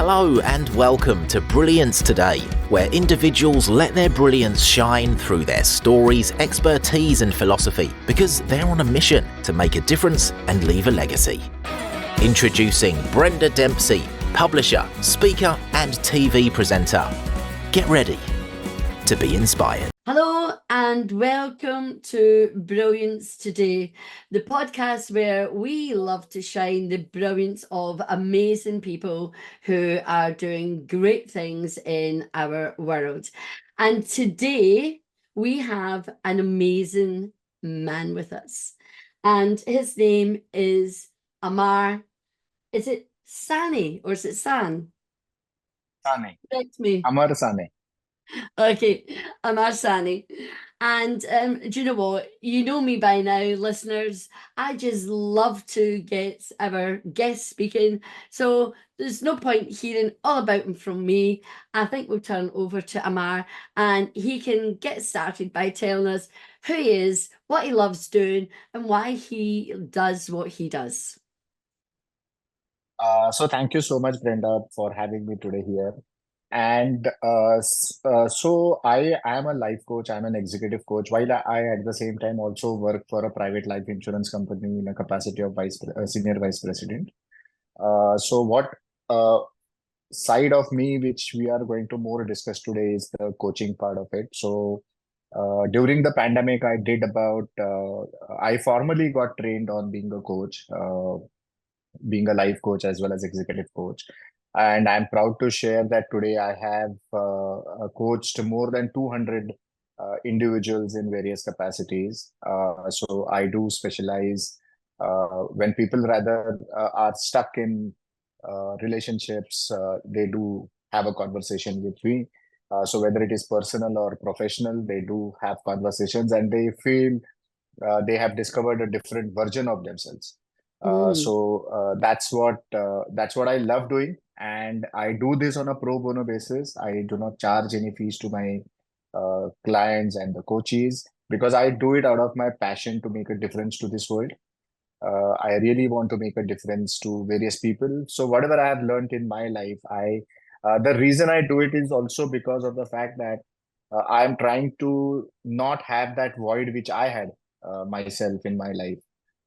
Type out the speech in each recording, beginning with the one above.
Hello and welcome to Brilliance Today, where individuals let their brilliance shine through their stories, expertise and philosophy, because they're on a mission to make a difference and leave a legacy. Introducing Brenda Dempsey, publisher, speaker and TV presenter. Get ready to be inspired. Hello and welcome to Brilliance Today, the podcast where we love to shine the brilliance of amazing people who are doing great things in our world. And today we have an amazing man with us, and his name is Amar. Is it Sane or is it San? Sane. Correct me. Amar Sane. Okay, Amar Sane. And do you know what? You know me by now, listeners. I just love to get our guests speaking. So there's no point hearing all about him from me. I think we'll turn over to Amar and he can get started by telling us who he is, what he loves doing, and why he does what he does. So thank you so much, Brenda, for having me today here. And so I am a life coach. I'm an executive coach. While I at the same time also work for a private life insurance company in a capacity of senior vice president. So what side of me which we are going to more discuss today is the coaching part of it. So during the pandemic, I formally got trained on being a coach. Being a life coach as well as executive coach. And I'm proud to share that today I have coached more than 200 individuals in various capacities. So I do specialize when people rather are stuck in relationships, they do have a conversation with me. So whether it is personal or professional, they do have conversations and they feel they have discovered a different version of themselves. That's what I love doing, and I do this on a pro bono basis. I do not charge any fees to my clients and the coaches because I do it out of my passion to make a difference to this world. I really want to make a difference to various people. So whatever I have learned in my life, the reason I do it is also because of the fact that I am trying to not have that void which I had myself in my life.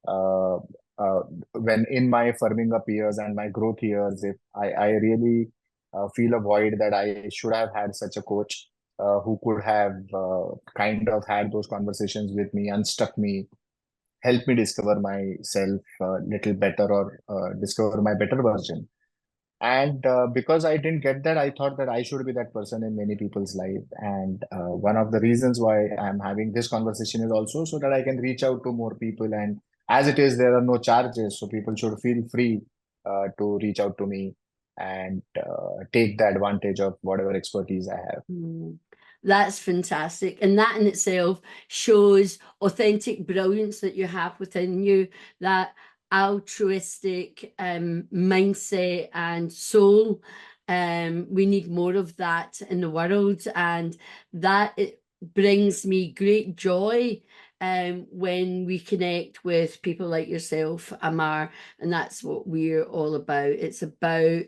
Uh, uh, when in my firming up years and my growth years, if I really feel a void that I should have had such a coach who could have kind of had those conversations with me, unstuck me, help me discover myself a little better or discover my better version. And because I didn't get that, I thought that I should be that person in many people's life. And one of the reasons why I'm having this conversation is also so that I can reach out to more people. And as it is, there are no charges. So people should feel free to reach out to me and take the advantage of whatever expertise I have. That's fantastic. And that in itself shows authentic brilliance that you have within you, that altruistic mindset and soul. We need more of that in the world, and that it brings me great joy when we connect with people like yourself, Amar, and that's what we're all about. It's about,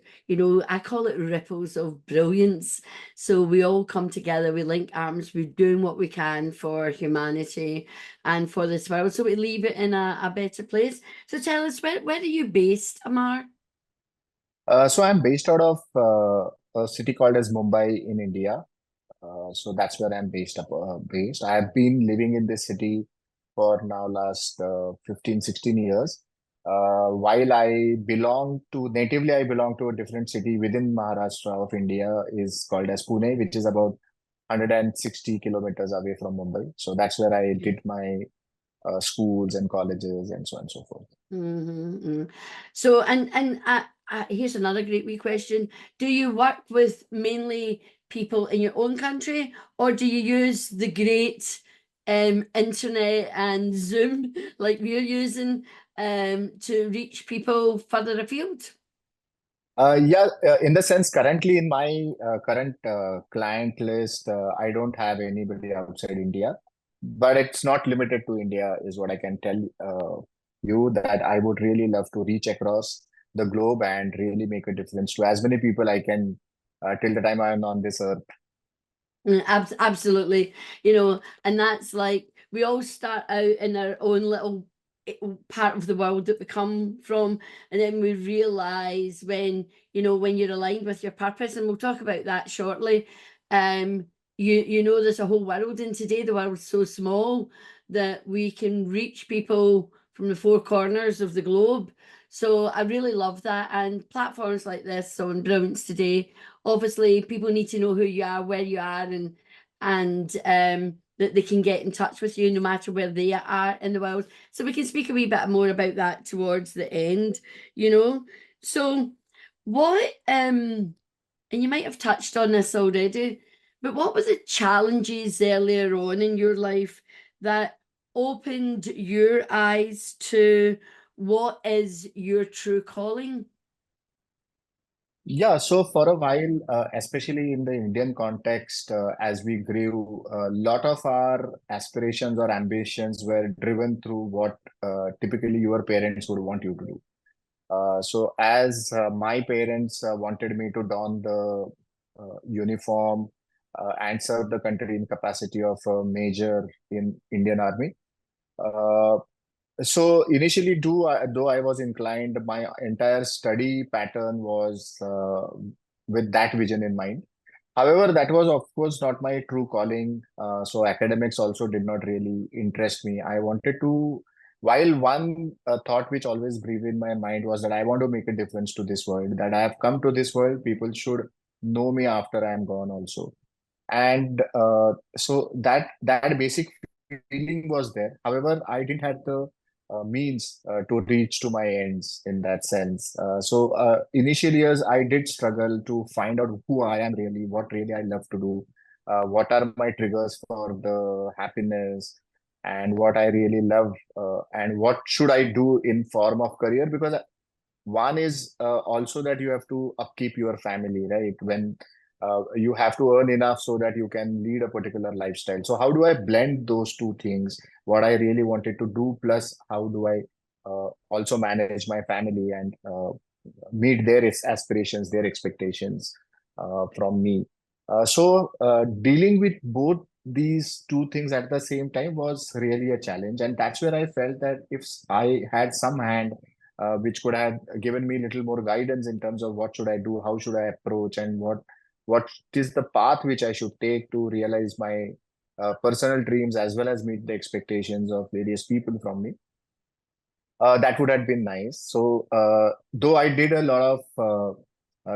I call it ripples of brilliance. So we all come together, we link arms, we're doing what we can for humanity and for this world, so we leave it in a better place. So tell us, where are you based, Amar? So I'm based out of a city called as Mumbai in India. So that's where I'm based. I have been living in this city for now last 15, 16 years. While natively I belong to a different city within Maharashtra of India is called as Pune, which is about 160 kilometers away from Mumbai. So that's where I did my schools and colleges and so on and so forth. So, and here's another great wee question. Do you work with mainly people in your own country, or do you use the great internet and Zoom like we're using to reach people further afield? In the sense, currently in my current client list, I don't have anybody outside India, but it's not limited to India, is what I can tell you, that I would really love to reach across the globe and really make a difference to as many people I can till the time I'm on this earth. Absolutely. And that's like we all start out in our own little part of the world that we come from, and then we realize when you're aligned with your purpose, and we'll talk about that shortly. There's a whole world, and today the world's so small that we can reach people from the four corners of the globe. So I really love that, and platforms like this on Brilliance Today, obviously people need to know who you are, where you are, and that they can get in touch with you no matter where they are in the world. So we can speak a wee bit more about that towards the end. So what and you might have touched on this already, but what were the challenges earlier on in your life that opened your eyes to what is your true calling? Yeah, so for a while, especially in the Indian context, as we grew, a lot of our aspirations or ambitions were driven through what typically your parents would want you to do. So as my parents wanted me to don the uniform and serve the country in capacity of a major in Indian Army. So initially, though I was inclined, my entire study pattern was with that vision in mind. However, that was of course not my true calling. So academics also did not really interest me. I wanted to, while one thought which always breathed in my mind was that I want to make a difference to this world, that I have come to this world, people should know me after I am gone also. And so that basic feeling was there. However, I didn't have the means to reach to my ends in that sense. So initial years, I did struggle to find out who I am really, what really I love to do, what are my triggers for the happiness, and what I really love, and what should I do in form of career. Because one is also that you have to upkeep your family, right? When you have to earn enough so that you can lead a particular lifestyle. So how do I blend those two things? What I really wanted to do, plus how do I also manage my family and meet their aspirations, their expectations from me. So dealing with both these two things at the same time was really a challenge, and that's where I felt that if I had some hand which could have given me a little more guidance in terms of what should I do, how should I approach, and what is the path which I should take to realize my personal dreams as well as meet the expectations of various people from me. That would have been nice. So though I did a lot of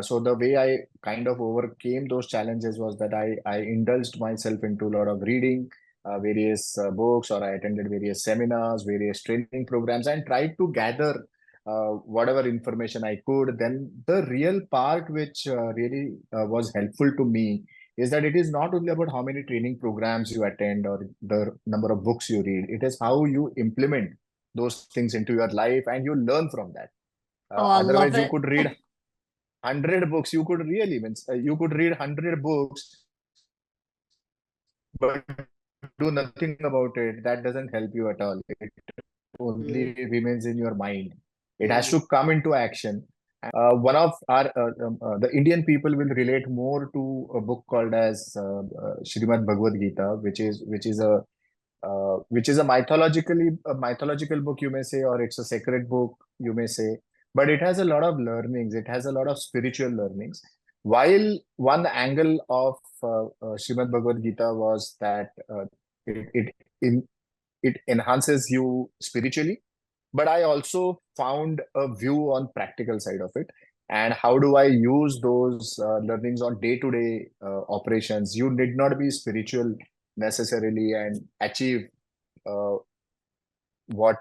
so the way I kind of overcame those challenges was that I indulged myself into a lot of reading various books, or I attended various seminars, various training programs, and tried to gather whatever information I could. Then the real part which really was helpful to me is that it is not only about how many training programs you attend or the number of books you read. It is how you implement those things into your life and you learn from that. Oh, I love Otherwise, you it. could read 100 books. You could really means you could read 100 books, but do nothing about it. That doesn't help you at all. It only remains in your mind. It has to come into action. One of our the Indian people will relate more to a book called as Srimad Bhagavad Gita, which is a mythological book, you may say, or it's a sacred book, you may say, but it has a lot of learnings. It has a lot of spiritual learnings. While one angle of Srimad Bhagavad Gita was that it it enhances you spiritually, but I also found a view on practical side of it, and how do I use those learnings on day-to-day operations. You need not be spiritual necessarily and achieve uh, what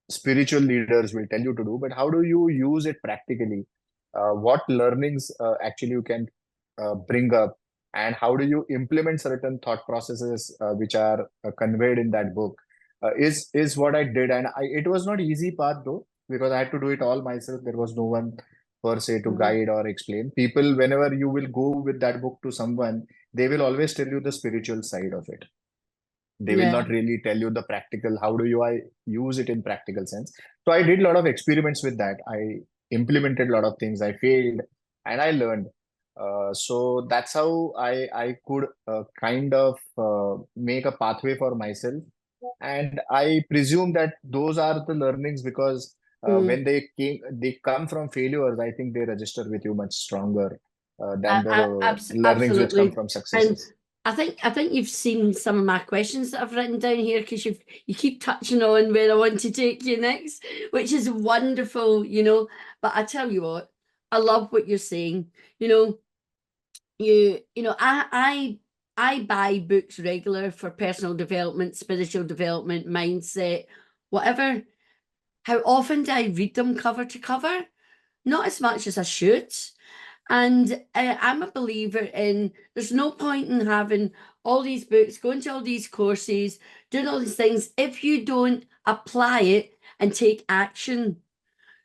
spiritual leaders will tell you to do, but how do you use it practically? What learnings actually you can bring up, and how do you implement certain thought processes which are conveyed in that book? Is what I did, and it was not easy path though, because I had to do it all myself. There was no one per se to guide or explain. People, whenever you will go with that book to someone, they will always tell you the spiritual side of it. They will Yeah. not really tell you the practical, how do you I use it in practical sense. So I did a lot of experiments with that. I implemented a lot of things. I failed and I learned. So that's how I could kind of make a pathway for myself. And I presume that those are the learnings because Mm. when they come from failures, I think they register with you much stronger than I, the learnings which come absolutely. from And successes. I think you've seen some of my questions that I've written down here because you keep touching on where I want to take you next, which is wonderful, But I tell you what, I love what you're saying. You know, I buy books regular for personal development, spiritual development, mindset, whatever. How often do I read them cover to cover? Not as much as I should. And I'm a believer in there's no point in having all these books, going to all these courses, doing all these things if you don't apply it and take action.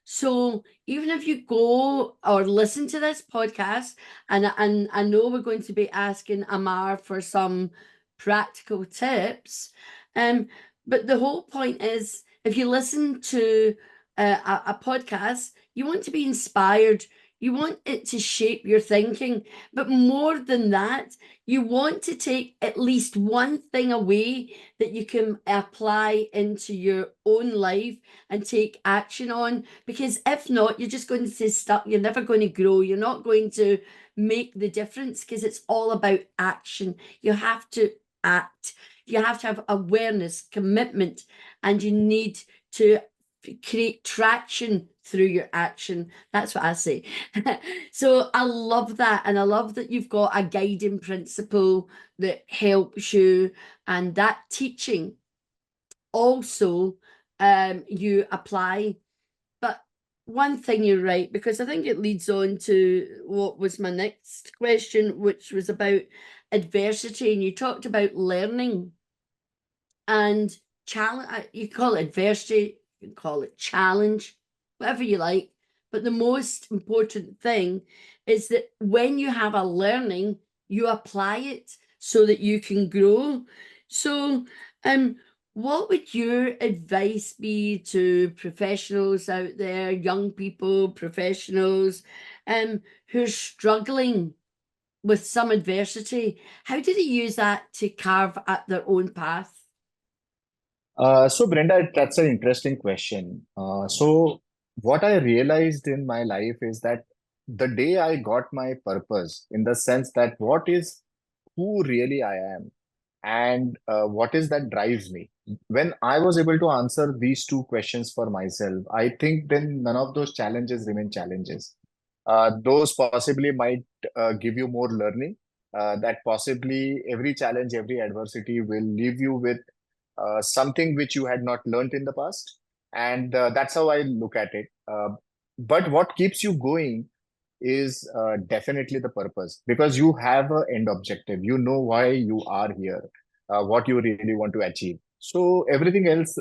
So even if you go or listen to this podcast, and I know we're going to be asking Amar for some practical tips, um, but the whole point is if you listen to a podcast, you want to be inspired. You want it to shape your thinking, but more than that, you want to take at least one thing away that you can apply into your own life and take action on, because if not, you're just going to stay stuck. You're never going to grow. You're not going to make the difference because it's all about action. You have to act. You have to have awareness, commitment, and you need to create traction through your action. That's what I say. So I love that. And I love that you've got a guiding principle that helps you, and that teaching also you apply. But one thing you're right, because I think it leads on to what was my next question, which was about adversity. And you talked about learning and challenge. You call it adversity, you can call it challenge, whatever you like. But the most important thing is that when you have a learning, you apply it so that you can grow. So, what would your advice be to professionals out there, young people, professionals, who are struggling with some adversity? How do they use that to carve at their own path? So Brenda, that's an interesting question. So what I realized in my life is that the day I got my purpose, in the sense that what is who really I am, and what is that drives me. When I was able to answer these two questions for myself, I think then none of those challenges remain challenges. Those possibly might give you more learning. That possibly every challenge, every adversity will leave you with something which you had not learned in the past. And that's how I look at it. But what keeps you going is definitely the purpose, because you have an end objective. You know why you are here, what you really want to achieve. So everything else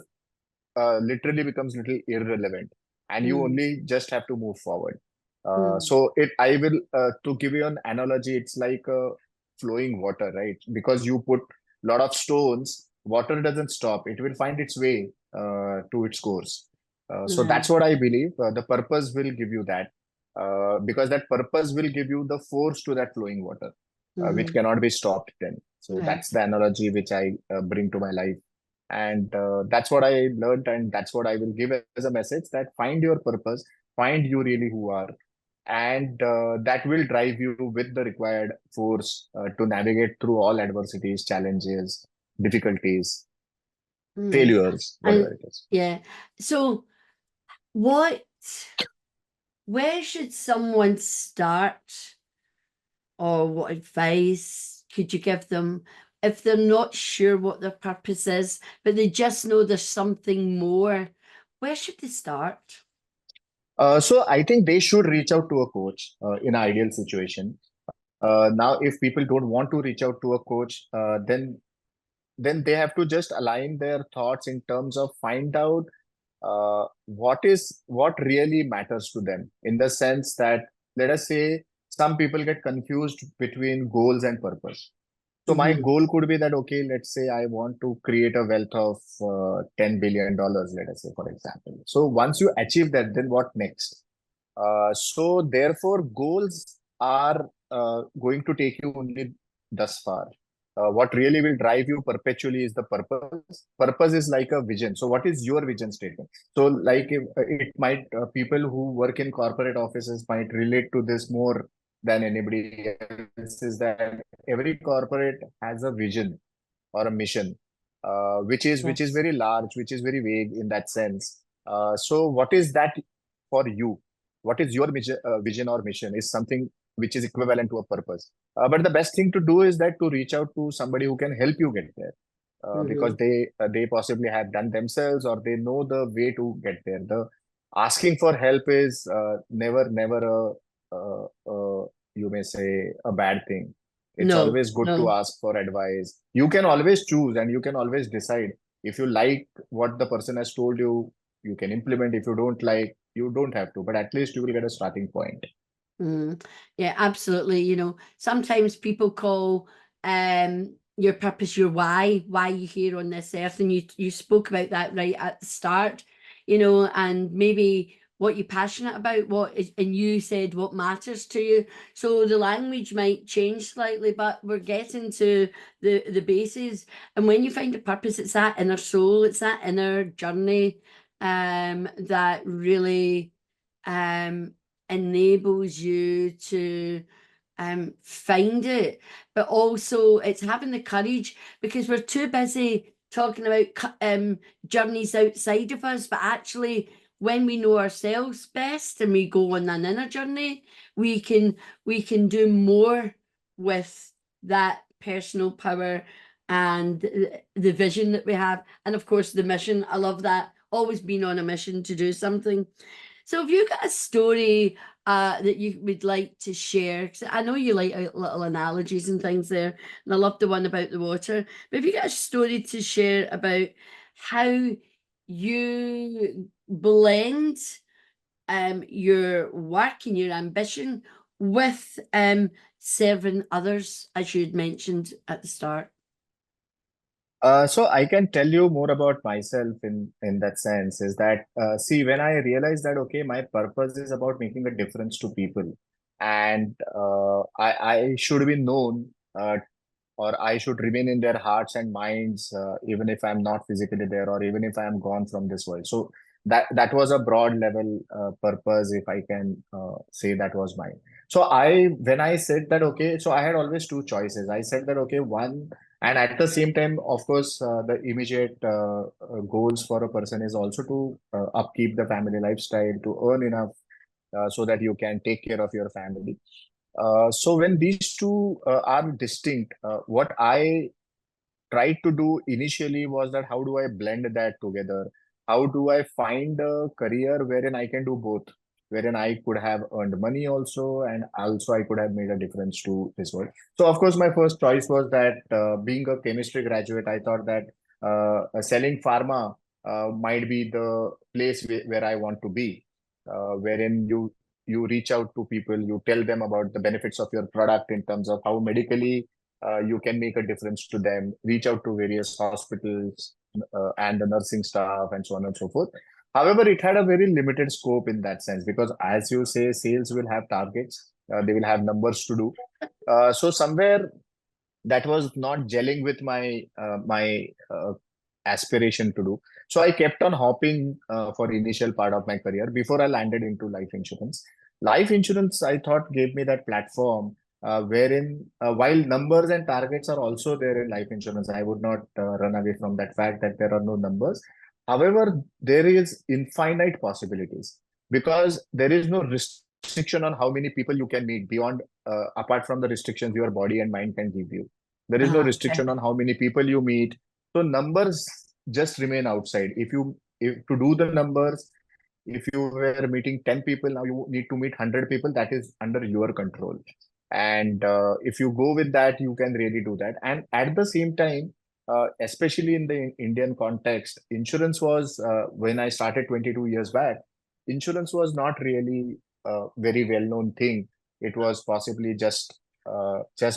literally becomes little irrelevant, and you Mm, only just have to move forward. mm, So it I will to give you an analogy, it's like flowing water, right? Because you put a lot of stones, water doesn't stop. It will find its way to its course. So yeah, that's what I believe. The purpose will give you that, because that purpose will give you the force to that flowing water, which mm, cannot be stopped then. So yeah. that's the analogy which I bring to my life. And that's what I learned, and that's what I will give as a message, that find your purpose, find you really who are, and that will drive you with the required force to navigate through all adversities, challenges, difficulties, Mm. failures, whatever And it is. yeah, so what, where should someone start, or what advice could you give them if they're not sure what their purpose is, but they just know there's something more? Where should they start? So I think they should reach out to a coach in an ideal situation. Now, if people don't want to reach out to a coach, then they have to just align their thoughts in terms of find out what really matters to them, in the sense that, let us say, some people get confused between goals and purpose. So my Mm-hmm. goal could be that, okay, let's say I want to create a wealth of $10 billion, let us say, for example. So once you achieve that, then what next? So therefore, goals are going to take you only thus far. What really will drive you perpetually is the purpose. Purpose is like a vision. So what is your vision statement? So like if, it might people who work in corporate offices might relate to this more than anybody else. Is that every corporate has a vision or a mission, which is Yes. very large, which is very vague in that sense. So, what is that for you? What is your vision or mission? Is something which is equivalent to a purpose. But the best thing to do is that to reach out to somebody who can help you get there, because Hmm. they possibly have done themselves or they know the way to get there. The asking for help is never you may say a bad thing. It's No, always good to no. ask for advice. You can always choose and you can always decide. If you like what the person has told you, you can implement. If you don't like, you don't have to, but at least you will get a starting point. Mm, yeah, absolutely. Sometimes people call your purpose your why you here on this earth, and you spoke about that right at the start, and maybe what you're passionate about, and you said what matters to you. So the language might change slightly, but we're getting to the bases. And when you find a purpose, it's that inner soul, it's that inner journey, that really um enables you to find it, but also it's having the courage, because we're too busy talking about journeys outside of us, but actually when we know ourselves best and we go on an inner journey, we can do more with that personal power and the vision that we have, and of course the mission. I love that, always been on a mission to do something. So have you got a story that you would like to share? 'Cause I know you like little analogies and things there, and I love the one about the water. But have you got a story to share about how you blend your work and your ambition with serving others, as you'd mentioned at the start? So I can tell you more about myself in that sense is that see when I realized that okay my purpose is about making a difference to people and I should be known or I should remain in their hearts and minds, even if I'm not physically there or even if I'm gone from this world. So that was a broad level purpose, if I can say that was mine. So when I said that, okay, so I had always two choices. I said that, okay, one, and at the same time, of course, the immediate goals for a person is also to upkeep the family lifestyle, to earn enough so that you can take care of your family. So when these two are distinct, what I tried to do initially was that how do I blend that together? How do I find a career wherein I can do both, wherein I could have earned money also, and also I could have made a difference to this world. So of course, my first choice was that being a chemistry graduate, I thought that selling pharma might be the place where I want to be, wherein you reach out to people, you tell them about the benefits of your product in terms of how medically you can make a difference to them, reach out to various hospitals and the nursing staff and so on and so forth. However, it had a very limited scope in that sense because, as you say, sales will have targets, they will have numbers to do. So somewhere that was not gelling with my aspiration to do. So I kept on hopping for initial part of my career before I landed into life insurance. Life insurance, I thought, gave me that platform wherein while numbers and targets are also there in life insurance, I would not run away from that fact that there are no numbers. However, there is infinite possibilities because there is no restriction on how many people you can meet beyond apart from the restrictions your body and mind can give you. There is no Okay. restriction on how many people you meet. So numbers just remain outside. If to do the numbers, if you were meeting 10 people, now you need to meet 100 people, that is under your control. And if you go with that, you can really do that. And at the same time, especially in the Indian context, insurance was, when I started 22 years back, insurance was not really a very well-known thing. It was possibly just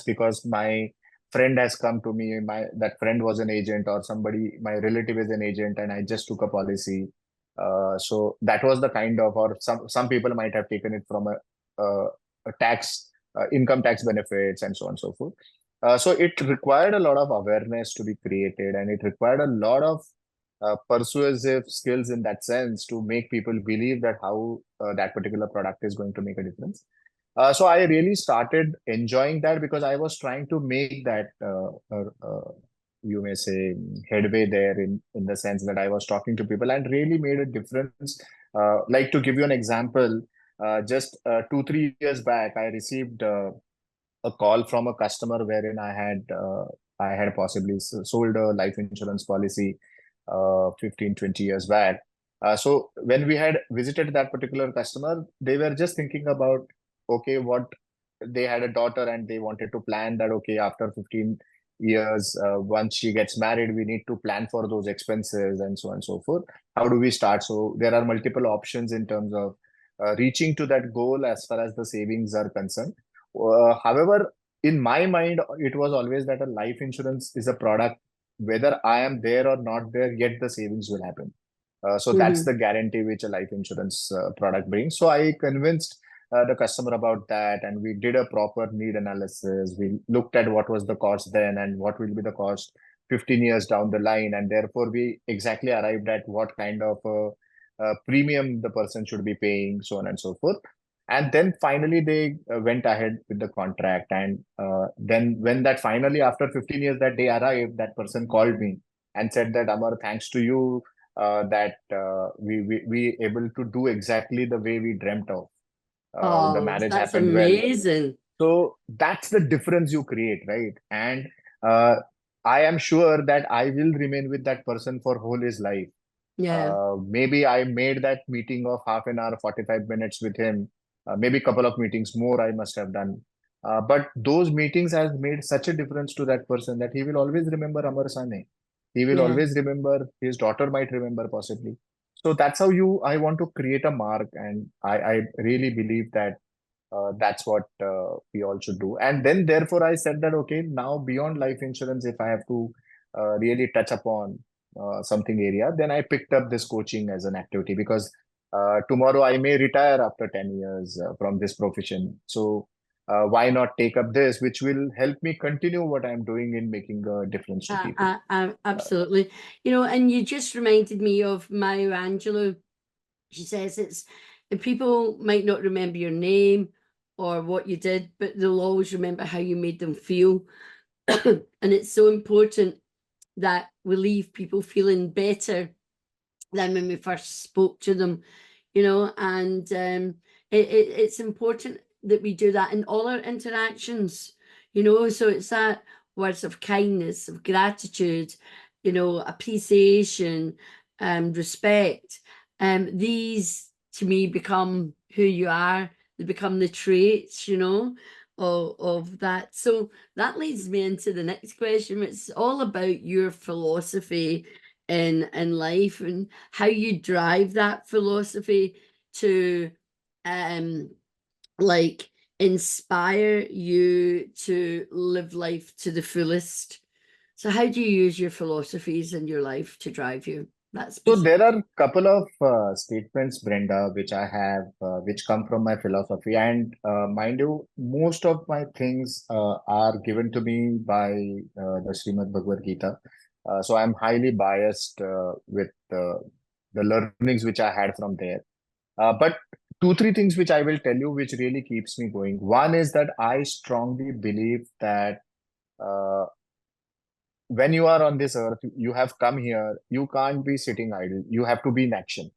because my friend has come to me, my that friend was an agent or somebody, my relative is an agent, and I just took a policy. So that was the kind of, or some people might have taken it from a tax, income tax benefits, and so on and so forth. So it required a lot of awareness to be created, and it required a lot of persuasive skills in that sense to make people believe that how that particular product is going to make a difference. So I really started enjoying that because I was trying to make that, you may say, headway there, in the sense that I was talking to people and really made a difference. Like, to give you an example, just 2 3 years back, I received a call from a customer wherein I had possibly sold a life insurance policy 15 20 years back. So when we had visited that particular customer, they were just thinking about, okay, what, they had a daughter and they wanted to plan that, okay, after 15 years, once she gets married, we need to plan for those expenses and so on and so forth. How do we start? So there are multiple options in terms of reaching to that goal as far as the savings are concerned. However, in my mind, it was always that a life insurance is a product, whether I am there or not there, yet the savings will happen. So that's the guarantee which a life insurance product brings. So I convinced the customer about that, and we did a proper need analysis. We looked at what was the cost then and what will be the cost 15 years down the line, and therefore we exactly arrived at what kind of premium the person should be paying, so on and so forth. And then finally they went ahead with the contract. And then when that finally, after 15 years, that day arrived, that person called me and said that, Amar, thanks to you, that we able to do exactly the way we dreamt of. The Oh, marriage that's happened well. amazing. So that's the difference you create, right? And uh, I am sure that I will remain with that person for whole his life. Yeah. Maybe I made that meeting of half an hour, 45 minutes with him. Maybe a couple of meetings more I must have done. But those meetings has made such a difference to that person that he will always remember Amar Sane. He will Yeah. always remember, his daughter might remember possibly. So that's how I want to create a mark. And I really believe that that's what we all should do. And then, therefore, I said that, okay, now beyond life insurance, if I have to really touch upon something area, then I picked up this coaching as an activity because tomorrow I may retire after 10 years from this profession. So why not take up this, which will help me continue what I'm doing in making a difference to people. Absolutely. And you just reminded me of Maya Angelou. She says people might not remember your name or what you did, but they'll always remember how you made them feel. And it's so important that we leave people feeling better than when we first spoke to them, and it's important that we do that in all our interactions, so it's that words of kindness, of gratitude, appreciation, respect. These to me become who you are. They become the traits, of that. So that leads me into the next question. It's all about your philosophy in life and how you drive that philosophy to like inspire you to live life to the fullest. So how do you use your philosophies in your life to drive you? So there are a couple of statements, Brenda, which I have, which come from my philosophy. And mind you, most of my things are given to me by the Srimad Bhagavad Gita. So I'm highly biased with the learnings which I had from there. But two, three things which I will tell you, which really keeps me going. One is that I strongly believe that uh, when you are on this earth, you have come here, you can't be sitting idle. You have to be in action.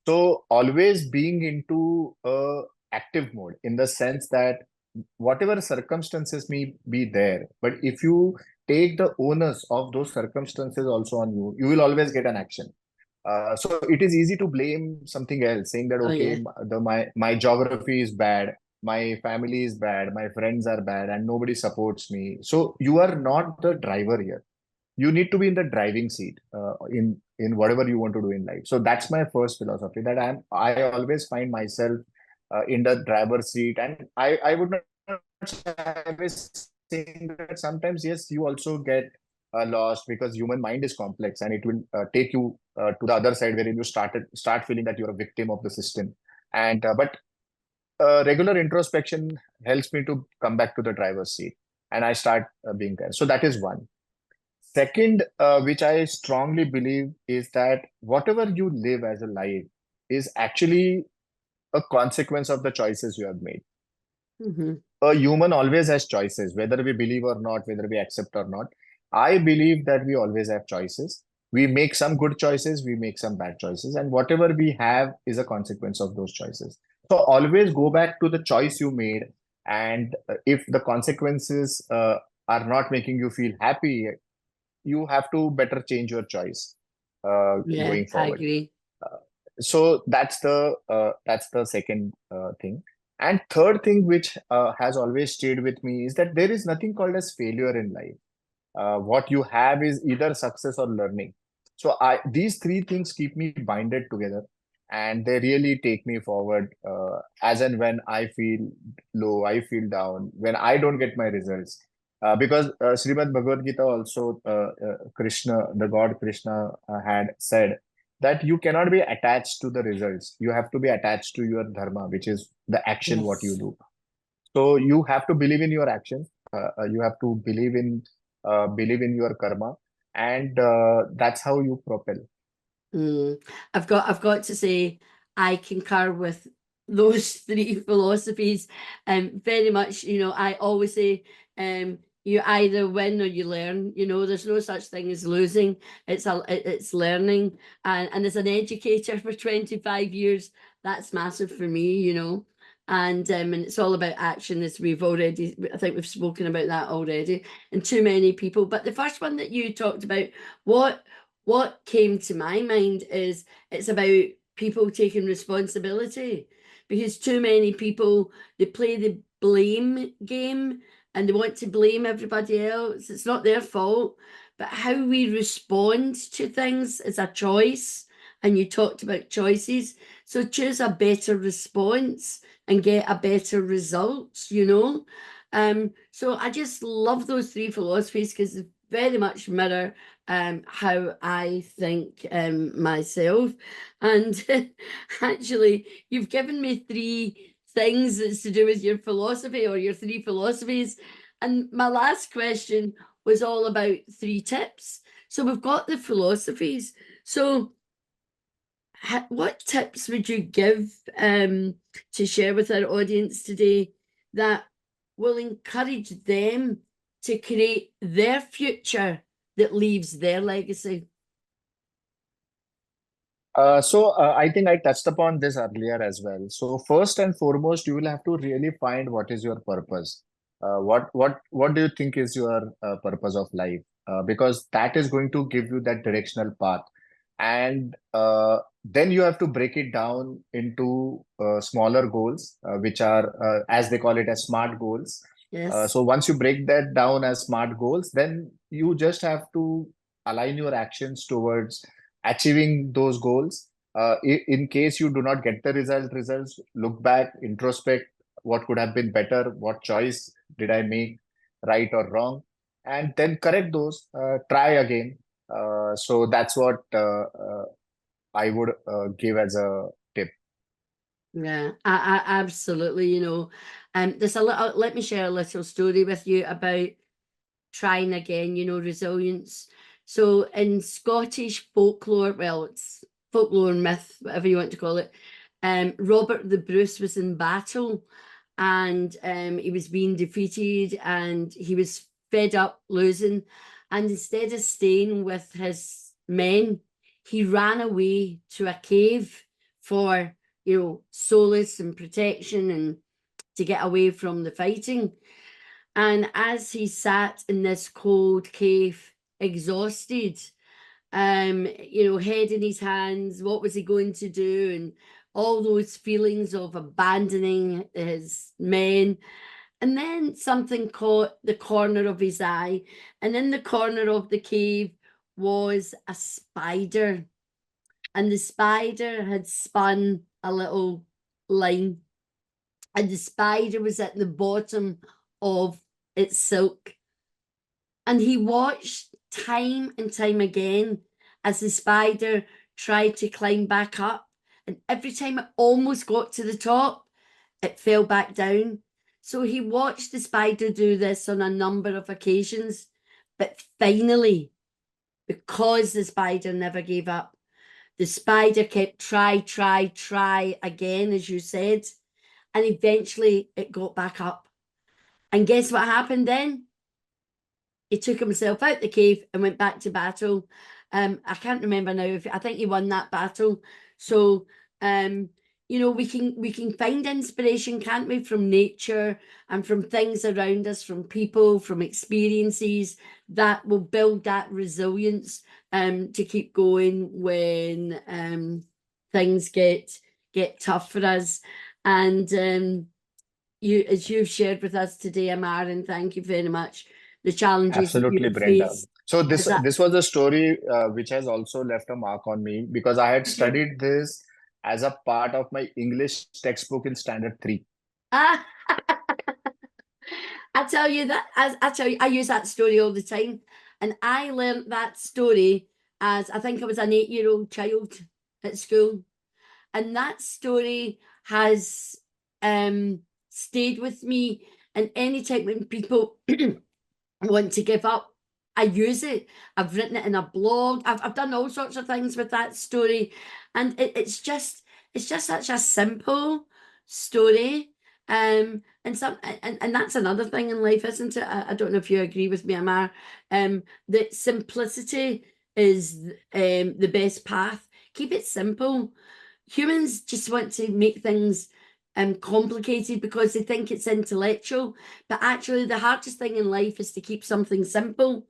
So always being into a active mode, in the sense that whatever circumstances may be there, but if you take the onus of those circumstances also on you, you will always get an action. So it is easy to blame something else, saying that, Oh okay, yeah. my geography is bad, my family is bad, my friends are bad, and nobody supports me. So you are not the driver here. You need to be in the driving seat in whatever you want to do in life. So that's my first philosophy, that I always find myself in the driver's seat. And I would not say, I was saying that sometimes, yes, you also get lost, because human mind is complex and it will take you to the other side wherein you start feeling that you're a victim of the system. And but regular introspection helps me to come back to the driver's seat, and I start being there. So that is one. Second, which I strongly believe, is that whatever you live as a life is actually a consequence of the choices you have made. Mm-hmm. A human always has choices, whether we believe or not, whether we accept or not. I believe that we always have choices. We make some good choices, we make some bad choices, and whatever we have is a consequence of those choices. So always go back to the choice you made, and if the consequences are not making you feel happy, you have to better change your choice Yeah, going I forward. agree. So that's the second thing. And third thing, which has always stayed with me, is that there is nothing called as failure in life. What you have is either success or learning. So I these three things keep me binded together, and they really take me forward as and when I feel low, I feel down, when I don't get my results. Because Srimad Bhagavad Gita also, Krishna, the God Krishna, had said that you cannot be attached to the results. You have to be attached to your dharma, which is the action what you Yes. do. So you have to believe in your actions. You have to believe in your karma, and that's how you propel. Mm. I've got to say, I concur with those three philosophies. Very much, I always say, you either win or you learn. There's no such thing as losing. It's learning. And as an educator for 25 years, that's massive for me. And it's all about action, as I think we've spoken about that already, and too many people. But the first one that you talked about, what came to my mind is it's about people taking responsibility, because too many people, they play the blame game and they want to blame everybody else. It's not their fault, but how we respond to things is a choice. And you talked about choices, so choose a better response and get a better result. So I just love those three philosophies because they very much mirror how I think myself. And actually, you've given me three things that's to do with your philosophy, or your three philosophies. And my last question was all about three tips. So we've got the philosophies. So what tips would you give to share with our audience today that will encourage them to create their future that leaves their legacy? I think I touched upon this earlier as well. So first and foremost, you will have to really find what is your purpose. What do you think is your purpose of life? Because that is going to give you that directional path, and then you have to break it down into smaller goals, which are, as they call it, as smart goals. Yes. So once you break that down as smart goals, then you just have to align your actions towards achieving those goals. In case you do not get the results, look back, introspect, what could have been better, what choice did I make, right or wrong, and then correct those, try again. So that's what I would give as a tip. Yeah, I absolutely, there's a little, let me share a little story with you about trying again, resilience. So in Scottish folklore, well, it's folklore myth, whatever you want to call it, Robert the Bruce was in battle, and he was being defeated and he was fed up losing. And instead of staying with his men, he ran away to a cave for, solace and protection and to get away from the fighting. And as he sat in this cold cave, exhausted, head in his hands, what was he going to do? And all those feelings of abandoning his men. And then something caught the corner of his eye, and in the corner of the cave was a spider. And the spider had spun a little line, and the spider was at the bottom of its silk. And he watched time and time again as the spider tried to climb back up. And every time it almost got to the top, it fell back down. So he watched the spider do this on a number of occasions. But finally, because the spider never gave up, the spider kept try again, as you said. And eventually it got back up. And guess what happened then? He took himself out the cave and went back to battle. I can't remember now. I think he won that battle. So, you know, we can find inspiration, can't we, from nature and from things around us, from people, from experiences that will build that resilience to keep going when things get tough for us. And as you've shared with us today, Amar, and thank you very much, the challenges that Absolutely, you Brenda. face. So this was a story which has also left a mark on me because I had studied this as a part of my English textbook in Standard 3. I tell you that, I use that story all the time. And I learned that story as, I think I was an 8-year-old child at school. And that story has stayed with me. And anytime when people want to give up, I use it. I've written it in a blog. I've done all sorts of things with that story. And it's just such a simple story. And that's another thing in life, isn't it? I don't know if you agree with me, Amar. That simplicity is the best path. Keep it simple. Humans just want to make things complicated because they think it's intellectual, but actually the hardest thing in life is to keep something simple.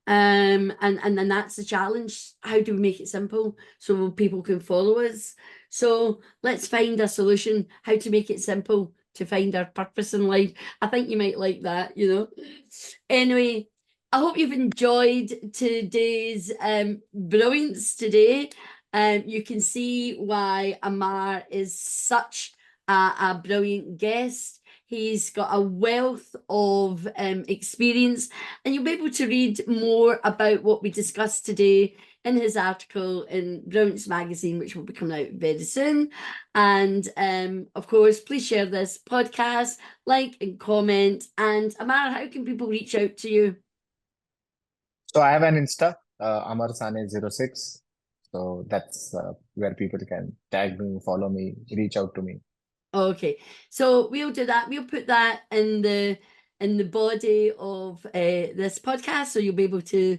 And then that's the challenge. How do we make it simple so people can follow us? So let's find a solution how to make it simple to find our purpose in life. I think you might like that, you know. Anyway, I hope you've enjoyed today's brilliance today. You can see why Amar is such a brilliant guest. He's got a wealth of experience, and you'll be able to read more about what we discussed today in his article in Brilliance magazine, which will be coming out very soon. And of course, please share this podcast, like and comment. And Amar, how can people reach out to you? So I have an Insta, Amar Sane 06. So that's where people can tag me, follow me, reach out to me. Okay, so we'll do that. We'll put that in the body of this podcast, so you'll be able to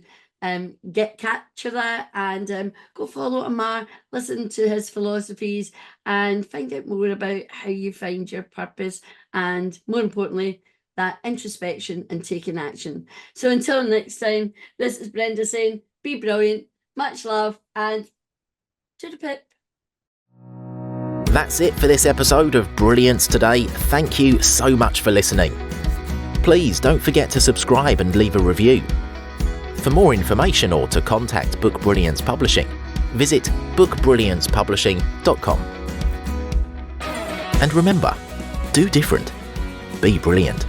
capture that and go follow Amar, listen to his philosophies, and find out more about how you find your purpose, and more importantly, that introspection and taking action. So until next time, this is Brenda saying, be brilliant, much love, and to the pip. That's it for this episode of Brilliance Today. Thank you so much for listening. Please don't forget to subscribe and leave a review. For more information or to contact Book Brilliance Publishing, visit bookbrilliancepublishing.com. And remember, do different. Be brilliant.